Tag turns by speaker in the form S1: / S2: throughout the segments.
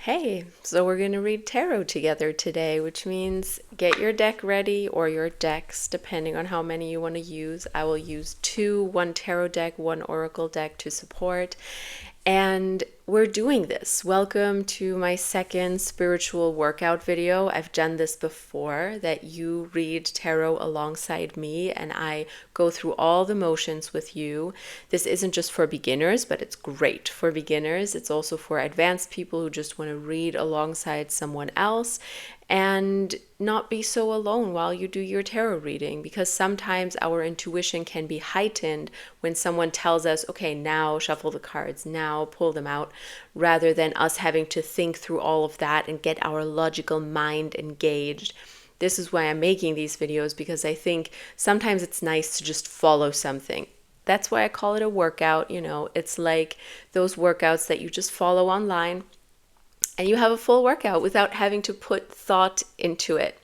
S1: Hey, so we're going to read tarot together today, which means get your deck ready or your decks, depending on how many you want to use. I will use two, one tarot deck, one oracle deck to support. And we're doing this. Welcome to my second spiritual workout video. I've done this before, that you read tarot alongside me and I go through all the motions with you. This isn't just for beginners, but it's great for beginners. It's also for advanced people who just want to read alongside someone else and not be so alone while you do your tarot reading, because sometimes our intuition can be heightened when someone tells us, okay, now shuffle the cards, now pull them out, rather than us having to think through all of that and get our logical mind engaged. This is why I'm making these videos, because I think sometimes it's nice to just follow something. That's why I call it a workout. It's like those workouts that you just follow online and you have a full workout without having to put thought into it.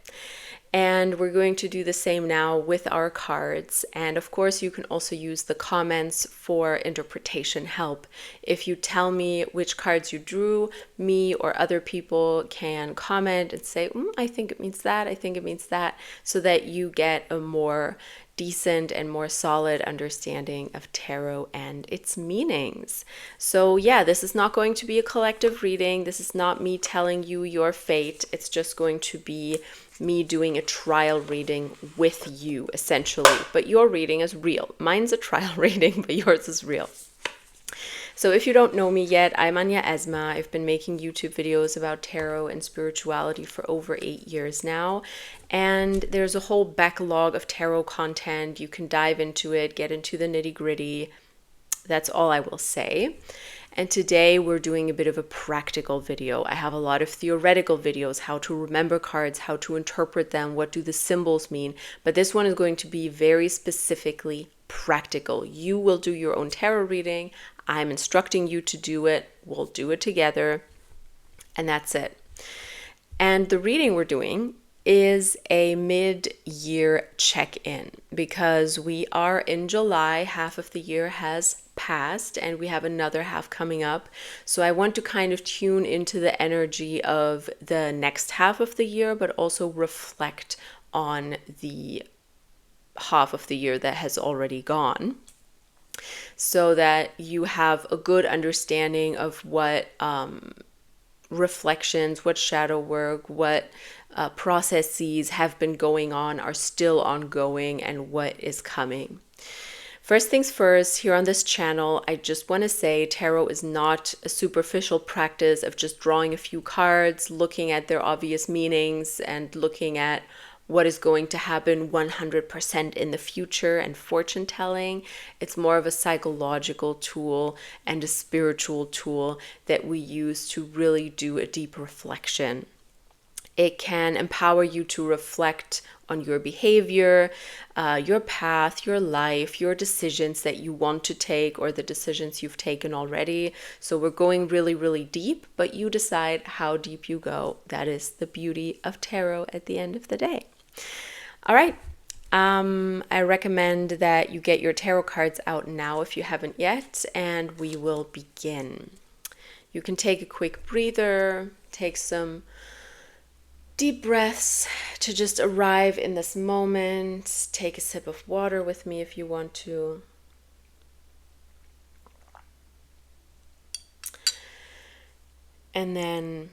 S1: And we're going to do the same now with our cards. And of course, you can also use the comments for interpretation help. If you tell me which cards you drew, me or other people can comment and say, I think it means that, I think it means that, so that you get a more decent and more solid understanding of tarot and its meanings. So yeah, this is not going to be a collective reading. This is not me telling you your fate. It's just going to be me doing a trial reading with you, essentially. But your reading is real. Mine's a trial reading, but yours is real. So if you don't know me yet, I'm Anya Esma. I've been making YouTube videos about tarot and spirituality for over 8 years now. And there's a whole backlog of tarot content. You can dive into it, get into the nitty-gritty. That's all I will say. And today we're doing a bit of a practical video. I have a lot of theoretical videos, how to remember cards, how to interpret them, what do the symbols mean. But this one is going to be very specifically practical. You will do your own tarot reading. I'm instructing you to do it. We'll do it together. And that's it. And the reading we're doing is a mid-year check-in, because we are in July. Half of the year has passed and we have another half coming up. So I want to kind of tune into the energy of the next half of the year, but also reflect on the half of the year that has already gone, so that you have a good understanding of what reflections, what shadow work, what processes have been going on, are still ongoing, and what is coming. First things first, here on this channel, I just want to say tarot is not a superficial practice of just drawing a few cards, looking at their obvious meanings, and looking at what is going to happen 100% in the future and fortune telling. It's more of a psychological tool and a spiritual tool that we use to really do a deep reflection. It can empower you to reflect on your behavior, your path, your life, your decisions that you want to take, or the decisions you've taken already. So we're going really, really deep, but you decide how deep you go. That is the beauty of tarot at the end of the day. All right. I recommend that you get your tarot cards out now if you haven't yet, and we will begin. You can take a quick breather, take some deep breaths to just arrive in this moment. Take a sip of water with me if you want to. And then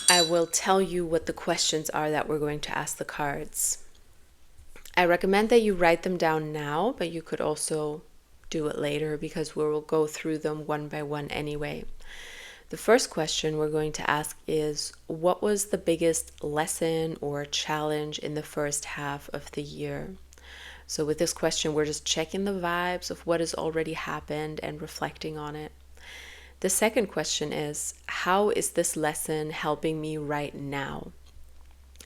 S1: I will tell you what the questions are that we're going to ask the cards. I recommend that you write them down now, but you could also do it later, because we will go through them one by one anyway. The first question we're going to ask is, what was the biggest lesson or challenge in the first half of the year? So with this question, we're just checking the vibes of what has already happened and reflecting on it. The second question is, how is this lesson helping me right now?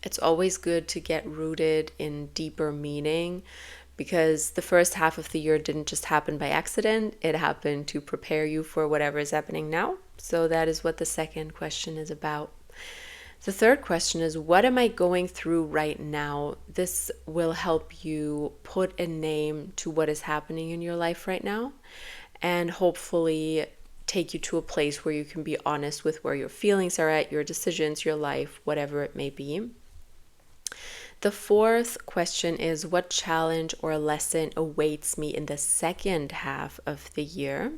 S1: It's always good to get rooted in deeper meaning, because the first half of the year didn't just happen by accident. It happened to prepare you for whatever is happening now. So that is what the second question is about. The third question is, what am I going through right now? This will help you put a name to what is happening in your life right now, and hopefully take you to a place where you can be honest with where your feelings are at, your decisions, your life, whatever it may be. The fourth question is, what challenge or lesson awaits me in the second half of the year?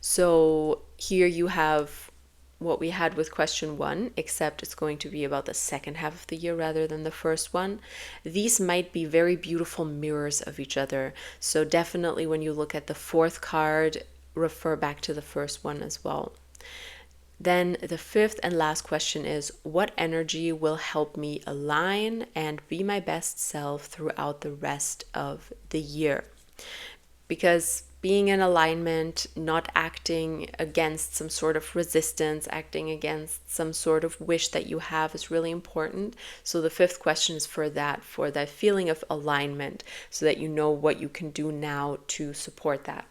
S1: So here you have what we had with question 1, except it's going to be about the second half of the year rather than the first one. These might be very beautiful mirrors of each other. So definitely when you look at the fourth card, refer back to the first one as well. Then the fifth and last question is, what energy will help me align and be my best self throughout the rest of the year? Because being in alignment, not acting against some sort of resistance, acting against some sort of wish that you have is really important. So the fifth question is for that feeling of alignment, so that you know what you can do now to support that.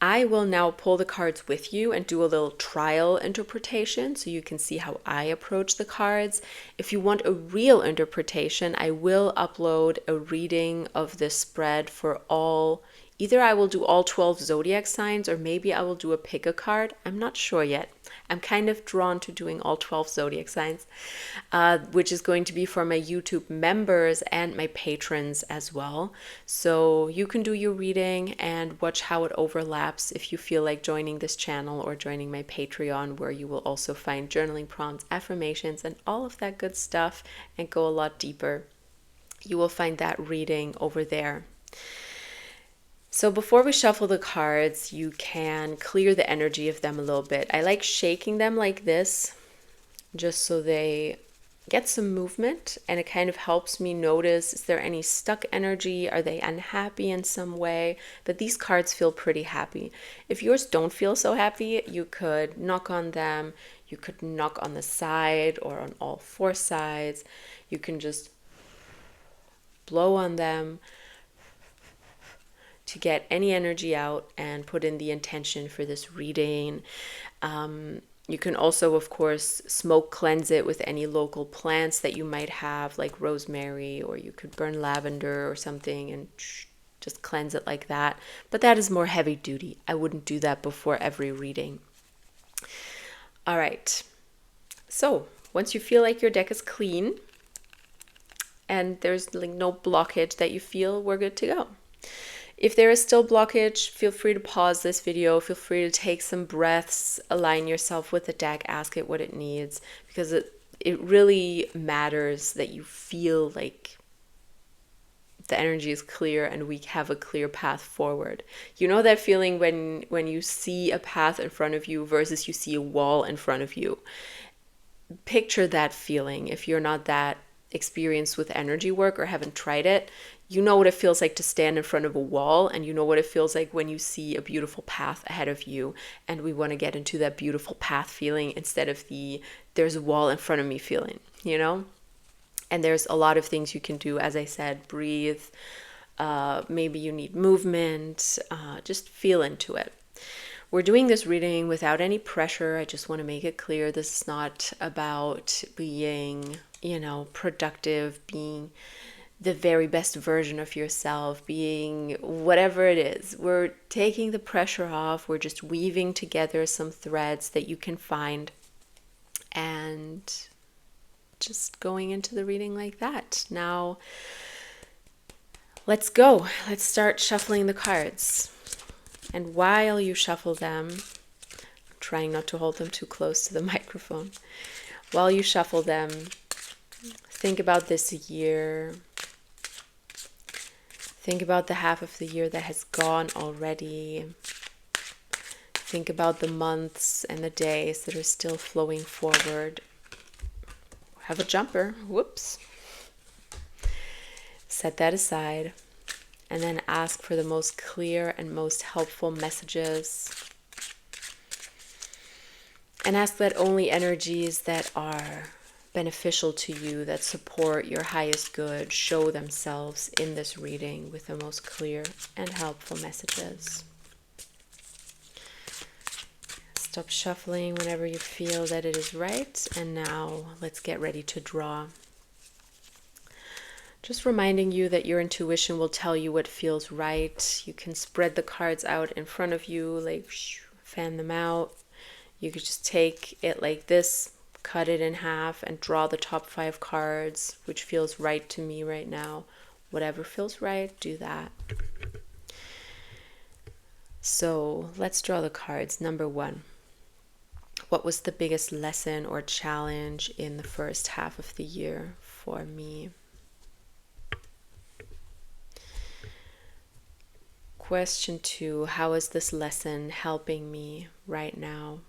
S1: I will now pull the cards with you and do a little trial interpretation so you can see how I approach the cards. If you want a real interpretation, I will upload a reading of this spread for all. Either I will do all 12 zodiac signs, or maybe I will do a pick a card. I'm not sure yet. I'm kind of drawn to doing all 12 zodiac signs, which is going to be for my YouTube members and my patrons as well. So you can do your reading and watch how it overlaps if you feel like joining this channel or joining my Patreon, where you will also find journaling prompts, affirmations, and all of that good stuff, and go a lot deeper. You will find that reading over there. So before we shuffle the cards, you can clear the energy of them a little bit. I like shaking them like this, just so they get some movement, and it kind of helps me notice, is there any stuck energy? Are they unhappy in some way? But these cards feel pretty happy. If yours don't feel so happy, you could knock on them. You could knock on the side or on all four sides. You can just blow on them to get any energy out and put in the intention for this reading. You can also, of course, smoke cleanse it with any local plants that you might have, like rosemary, or you could burn lavender or something and just cleanse it like that. But that is more heavy duty. I wouldn't do that before every reading. All right. So once you feel like your deck is clean and there's like no blockage that you feel, we're good to go. If there is still blockage, feel free to pause this video. Feel free to take some breaths, align yourself with the deck, ask it what it needs, because it really matters that you feel like the energy is clear and we have a clear path forward. You know that feeling when you see a path in front of you versus you see a wall in front of you? Picture that feeling. If you're not that experienced with energy work or haven't tried it, you know what it feels like to stand in front of a wall, and you know what it feels like when you see a beautiful path ahead of you. And we want to get into that beautiful path feeling instead of the there's a wall in front of me feeling, you know? And there's a lot of things you can do. As I said, breathe. Maybe you need movement. Just feel into it. We're doing this reading without any pressure. I just want to make it clear this is not about being, productive, being the very best version of yourself, being whatever it is. We're taking the pressure off. We're just weaving together some threads that you can find and just going into the reading like that. Now, let's go. Let's start shuffling the cards. And while you shuffle them, I'm trying not to hold them too close to the microphone. While you shuffle them, think about this year. Think about the half of the year that has gone already. Think about the months and the days that are still flowing forward. Have a jumper. Whoops. Set that aside. And then ask for the most clear and most helpful messages. And ask that only energies that are beneficial to you, that support your highest good, show themselves in this reading with the most clear and helpful messages. Stop shuffling whenever you feel that it is right. And now let's get ready to draw. Just reminding you that your intuition will tell you what feels right. You can spread the cards out in front of you, like fan them out. You could just take it like this, cut it in half, and draw the top 5 cards, which feels right to me right now. Whatever feels right, do that. So let's draw the cards. Number 1. What was the biggest lesson or challenge in the first half of the year for me? Question 2. How is this lesson helping me right now?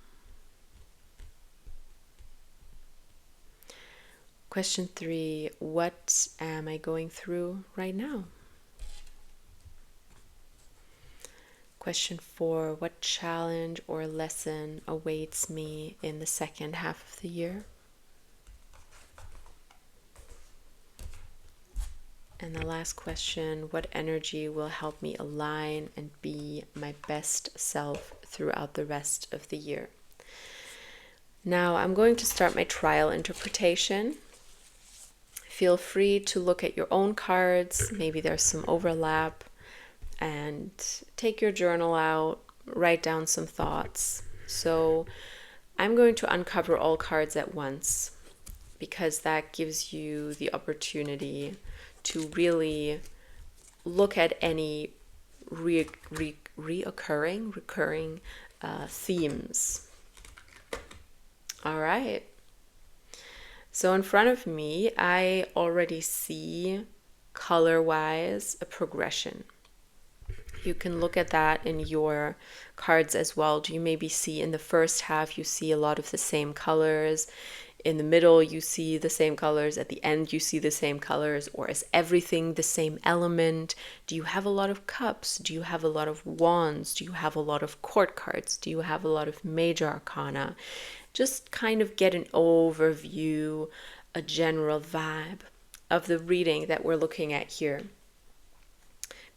S1: Question 3. What am I going through right now? Question 4. What challenge or lesson awaits me in the second half of the year? And the last question, what energy will help me align and be my best self throughout the rest of the year? Now I'm going to start my trial interpretation. Feel free to look at your own cards. Maybe there's some overlap. And take your journal out, write down some thoughts. So I'm going to uncover all cards at once because that gives you the opportunity to really look at any recurring themes. All right. So in front of me, I already see color-wise a progression. You can look at that in your cards as well. Do you maybe see in the first half, you see a lot of the same colors? In the middle, you see the same colors. At the end, you see the same colors. Or is everything the same element? Do you have a lot of cups? Do you have a lot of wands? Do you have a lot of court cards? Do you have a lot of major arcana? Just kind of get an overview, a general vibe of the reading that we're looking at here.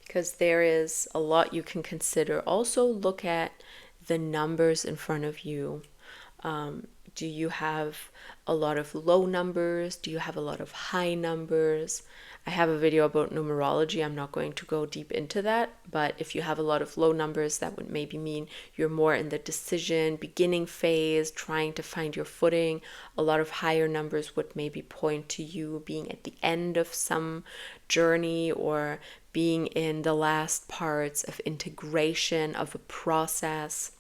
S1: Because there is a lot you can consider. Also look at the numbers in front of you. Do you have a lot of low numbers? Do you have a lot of high numbers? I have a video about numerology. I'm not going to go deep into that, but if you have a lot of low numbers, that would maybe mean you're more in the decision, beginning phase, trying to find your footing. A lot of higher numbers would maybe point to you being at the end of some journey or being in the last parts of integration of a process.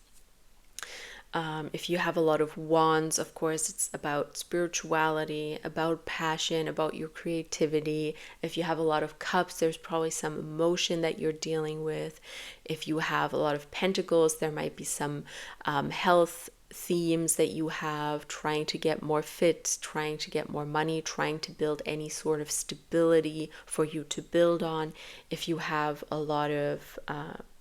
S1: If you have a lot of wands, of course, it's about spirituality, about passion, about your creativity. If you have a lot of cups, there's probably some emotion that you're dealing with. If you have a lot of pentacles, there might be some health themes that you have, trying to get more fit, trying to get more money, trying to build any sort of stability for you to build on. If you have a lot of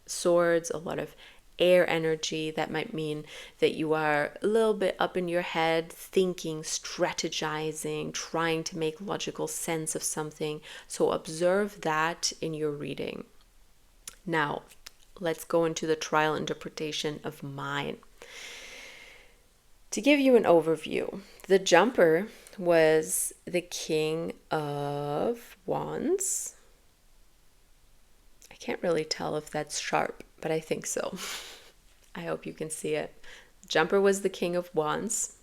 S1: swords, a lot of air energy, that might mean that you are a little bit up in your head, thinking, strategizing, trying to make logical sense of something. So observe that in your reading. Now, let's go into the trial interpretation of mine. To give you an overview, the jumper was the King of Wands. I can't really tell if that's sharp, but I think so. I hope you can see it. Jumper was the King of Wands,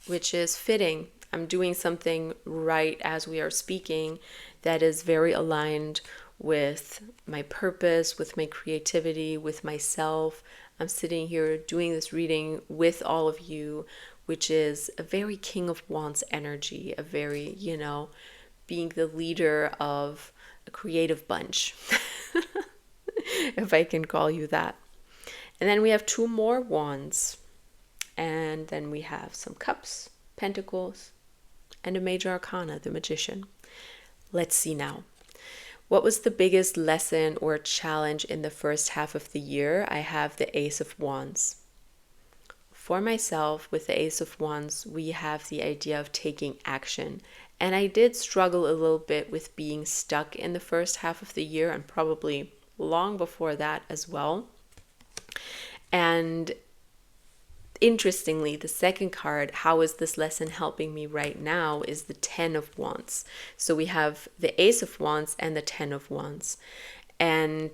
S1: which is fitting. I'm doing something right as we are speaking that is very aligned with my purpose, with my creativity, with myself. I'm sitting here doing this reading with all of you, which is a very King of Wands energy, a very, being the leader of a creative bunch, if I can call you that. And then we have 2 more wands. And then we have some cups, pentacles, and a major arcana, the magician. Let's see now. What was the biggest lesson or challenge in the first half of the year? I have the Ace of Wands. For myself, with the Ace of Wands, we have the idea of taking action. And I did struggle a little bit with being stuck in the first half of the year, and probably long before that as well. And interestingly, the second card, how is this lesson helping me right now, is the 10 of Wands. So we have the Ace of Wands and the 10 of Wands. And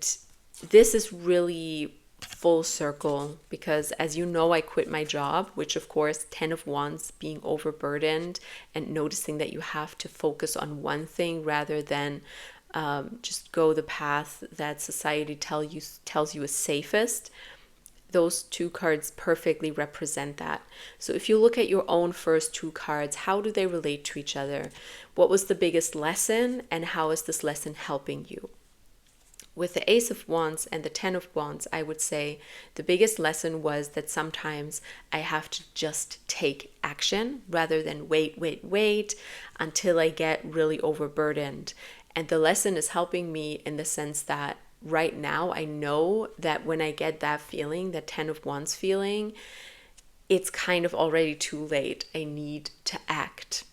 S1: this is really full circle, because as you know, I quit my job, which of course, 10 of Wands, being overburdened and noticing that you have to focus on one thing rather than just go the path that society tells you is safest. Those two cards perfectly represent that. So if you look at your own first two cards, how do they relate to each other? What was the biggest lesson, and how is this lesson helping you? With the Ace of Wands and the 10 of Wands, I would say the biggest lesson was that sometimes I have to just take action rather than wait until I get really overburdened. And the lesson is helping me in the sense that right now I know that when I get that feeling, that 10 of Wands feeling, it's kind of already too late. I need to act.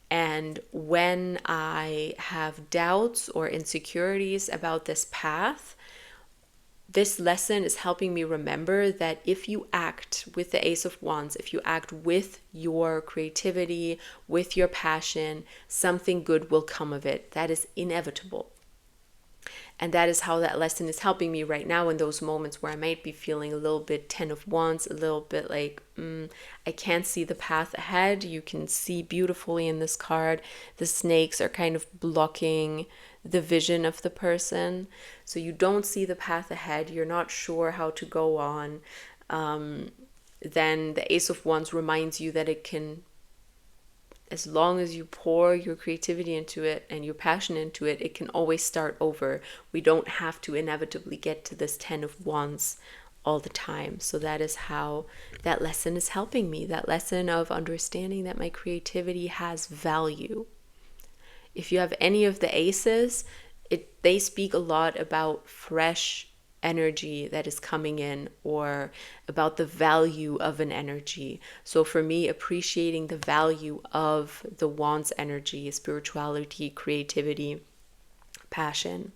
S1: And when I have doubts or insecurities about this path, this lesson is helping me remember that if you act with the Ace of Wands, if you act with your creativity, with your passion, something good will come of it. That is inevitable. And that is how that lesson is helping me right now in those moments where I might be feeling a little bit 10 of Wands, a little bit like, I can't see the path ahead. You can see beautifully in this card, the snakes are kind of blocking the vision of the person. So you don't see the path ahead. You're not sure how to go on. Then the Ace of Wands reminds you that it can, as long as you pour your creativity into it and your passion into it, it can always start over. We don't have to inevitably get to this 10 of Wands all the time. So that is how that lesson is helping me. That lesson of understanding that my creativity has value. If you have any of the aces, they speak a lot about fresh energy that is coming in, or about the value of an energy. So for me, appreciating the value of the Wands energy, spirituality, creativity, passion.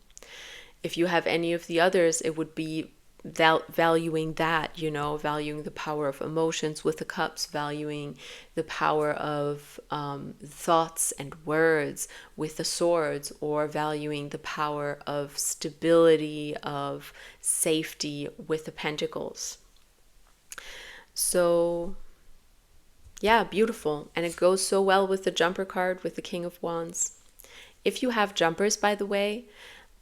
S1: If you have any of the others, it would be valuing that, valuing the power of emotions with the cups, valuing the power of thoughts and words with the swords, or valuing the power of stability, of safety with the pentacles. So yeah, beautiful. And it goes so well with the jumper card with the King of Wands. If you have jumpers, by the way,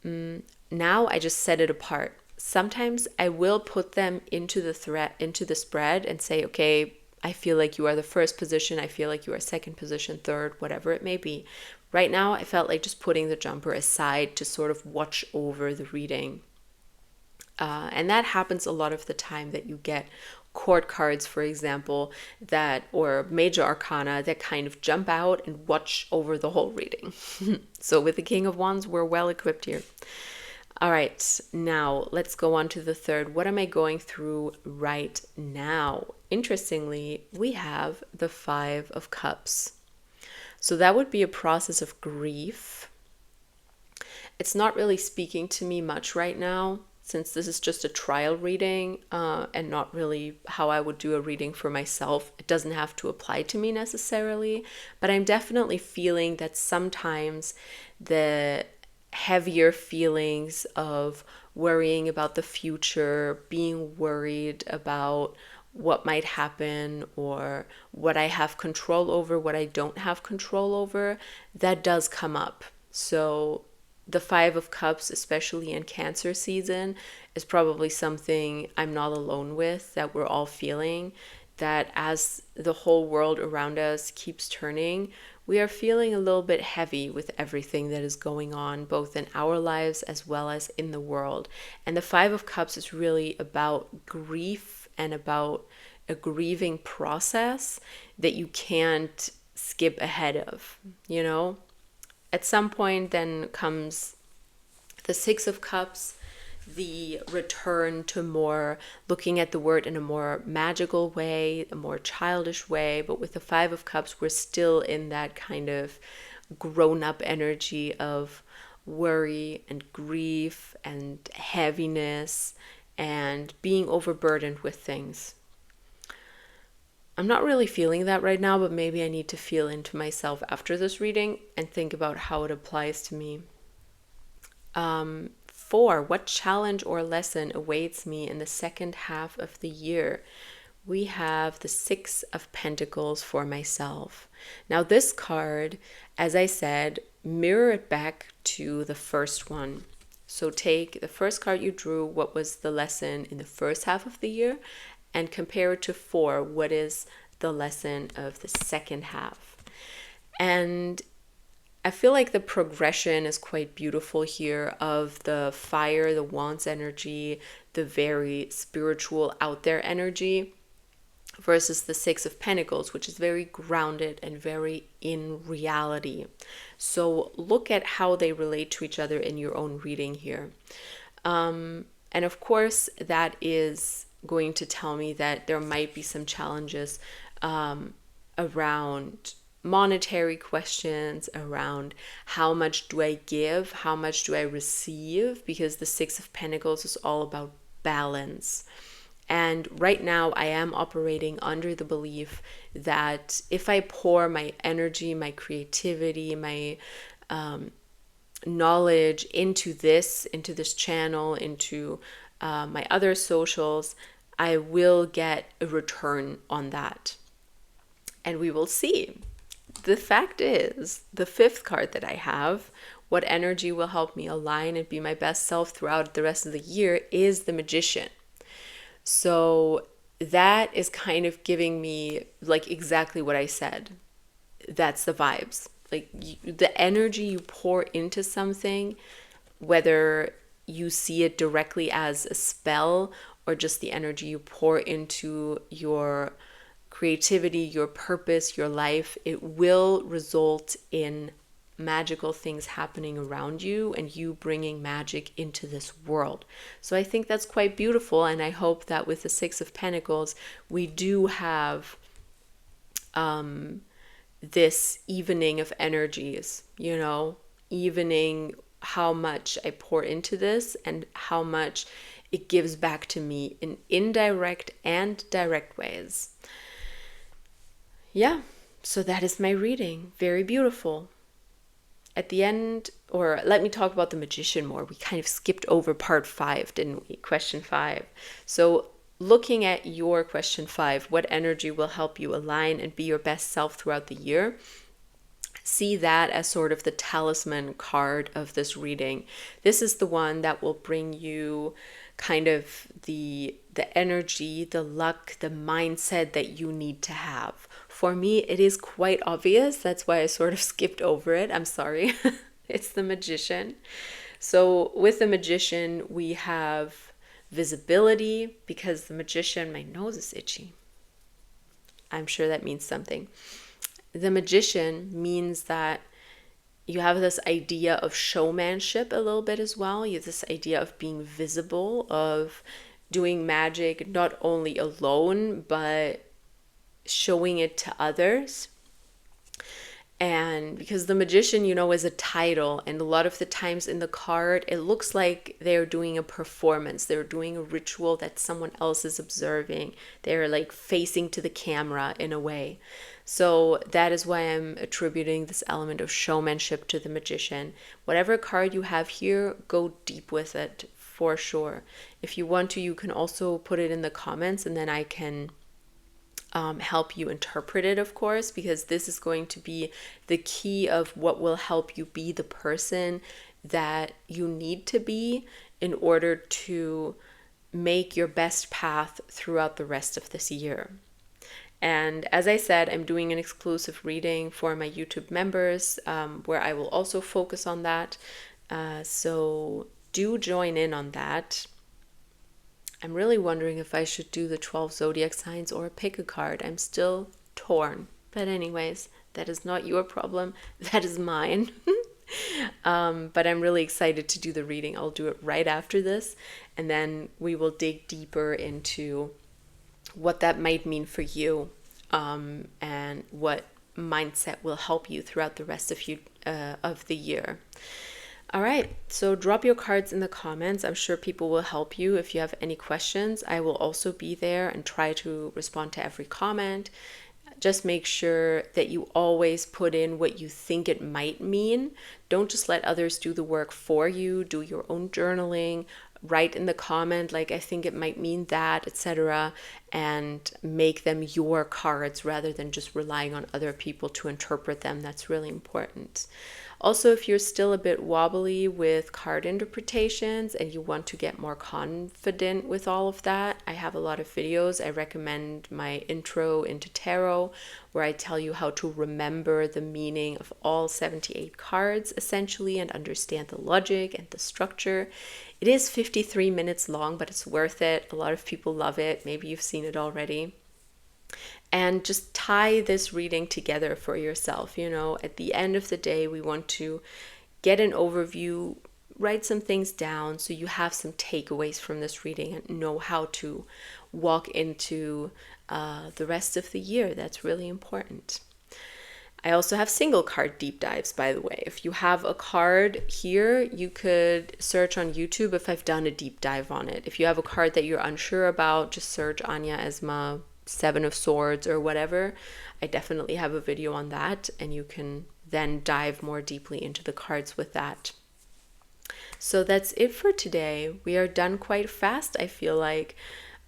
S1: now I just set it apart. Sometimes I will put them into the spread and say, okay, I feel like you are the first position, I feel like you are second position, third, whatever it may be. Right now, I felt like just putting the jumper aside to sort of watch over the reading. And that happens a lot of the time, that you get court cards, for example, or major arcana that kind of jump out and watch over the whole reading. So with the King of Wands, we're well equipped here. All right, now let's go on to the third. What am I going through right now? Interestingly, we have the 5 of Cups. So that would be a process of grief. It's not really speaking to me much right now, since this is just a trial reading and not really how I would do a reading for myself. It doesn't have to apply to me necessarily, but I'm definitely feeling that sometimes the heavier feelings of worrying about the future, being worried about what might happen, or what I have control over, what I don't have control over, that does come up. So the 5 of Cups, especially in Cancer season, is probably something I'm not alone with, that we're all feeling, that as the whole world around us keeps turning, we are feeling a little bit heavy with everything that is going on, both in our lives as well as in the world. And the 5 of Cups is really about grief and about a grieving process that you can't skip ahead of, At some point then comes the 6 of Cups, the return to more looking at the word in a more magical way, a more childish way. But with the 5 of Cups, we're still in that kind of grown-up energy of worry and grief and heaviness and being overburdened with things. I'm not really feeling that right now, but maybe I need to feel into myself after this reading and think about how it applies to me. 4, what challenge or lesson awaits me in the second half of the year? We have the 6 of Pentacles for myself. Now this card, as I said, mirror it back to the first one. So take the first card you drew, what was the lesson in the first half of the year, and compare it to 4, what is the lesson of the second half. And I feel like the progression is quite beautiful here of the fire, the wands energy, the very spiritual out there energy, versus the 6 of Pentacles, which is very grounded and very in reality. So look at how they relate to each other in your own reading here. And of course, that is going to tell me that there might be some challenges around monetary questions, around how much do I give, how much do I receive, because the 6 of Pentacles is all about balance. And right now I am operating under the belief that if I pour my energy, my creativity, my knowledge into this channel, into my other socials, I will get a return on that. And we will see. The fact is, the 5th card that I have, what energy will help me align and be my best self throughout the rest of the year, is the Magician. So that is kind of giving me like exactly what I said. That's the vibes. Like the energy you pour into something, whether you see it directly as a spell or just the energy you pour into your creativity, your purpose, your life, it will result in magical things happening around you and you bringing magic into this world. So I think that's quite beautiful, and I hope that with the 6 of Pentacles we do have this evening of energies, you know, evening how much I pour into this and how much it gives back to me in indirect and direct ways. Yeah, so that is my reading. Very beautiful. At the end, or let me talk about the Magician more. We kind of skipped over part 5, didn't we? Question 5. So looking at your question 5, what energy will help you align and be your best self throughout the year? See that as sort of the talisman card of this reading. This is the one that will bring you kind of the energy, the luck, the mindset that you need to have. For me, it is quite obvious. That's why I sort of skipped over it. I'm sorry. It's the Magician. So with the Magician, we have visibility, because the Magician, my nose is itchy. I'm sure that means something. The Magician means that you have this idea of showmanship a little bit as well. You have this idea of being visible, of doing magic not only alone, but showing it to others. And because the Magician, you know, is a title, and a lot of the times in the card it looks like they're doing a performance, they're doing a ritual that someone else is observing, they're like facing to the camera in a way. So that is why I'm attributing this element of showmanship to the Magician. Whatever card you have here, go deep with it for sure. If you want to, you can also put it in the comments, and then I can help you interpret it, of course, because this is going to be the key of what will help you be the person that you need to be in order to make your best path throughout the rest of this year. And as I said, I'm doing an exclusive reading for my YouTube members where I will also focus on that. So do join in on that. I'm really wondering if I should do the 12 zodiac signs or pick a card. I'm still torn. But anyways, that is not your problem. That is mine. But I'm really excited to do the reading. I'll do it right after this. And then we will dig deeper into what that might mean for you, and what mindset will help you throughout the rest of the year. All right, so drop your cards in the comments. I'm sure people will help you. If you have any questions, I will also be there and try to respond to every comment. just make sure that you always put in what you think it might mean. Don't just let others do the work for you. Do your own journaling. Write in the comment, like, I think it might mean that, etc., and make them your cards rather than just relying on other people to interpret them. That's really important. Also, if you're still a bit wobbly with card interpretations and you want to get more confident with all of that, I have a lot of videos. I recommend my intro into tarot, where I tell you how to remember the meaning of all 78 cards, essentially, and understand the logic and the structure. It is 53 minutes long, but it's worth it. A lot of people love it. Maybe you've seen it already. And just tie this reading together for yourself. At the end of the day, we want to get an overview, write some things down so you have some takeaways from this reading and know how to walk into the rest of the year. That's really important. I also have single card deep dives, by the way. If you have a card here, you could search on YouTube if I've done a deep dive on it. If you have a card that you're unsure about, just search Anya Esma Seven of Swords or whatever. I definitely have a video on that, and you can then dive more deeply into the cards with that. So that's it for today. We are done quite fast, I feel like.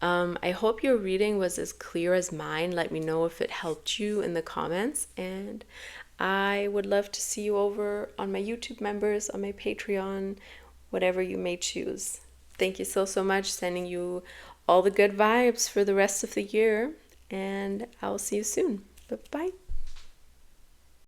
S1: I hope your reading was as clear as mine. Let me know if it helped you in the comments, and I would love to see you over on my YouTube members, on my Patreon, whatever you may choose. Thank you so much. Sending you all the good vibes for the rest of the year, and I'll see you soon. Bye-bye.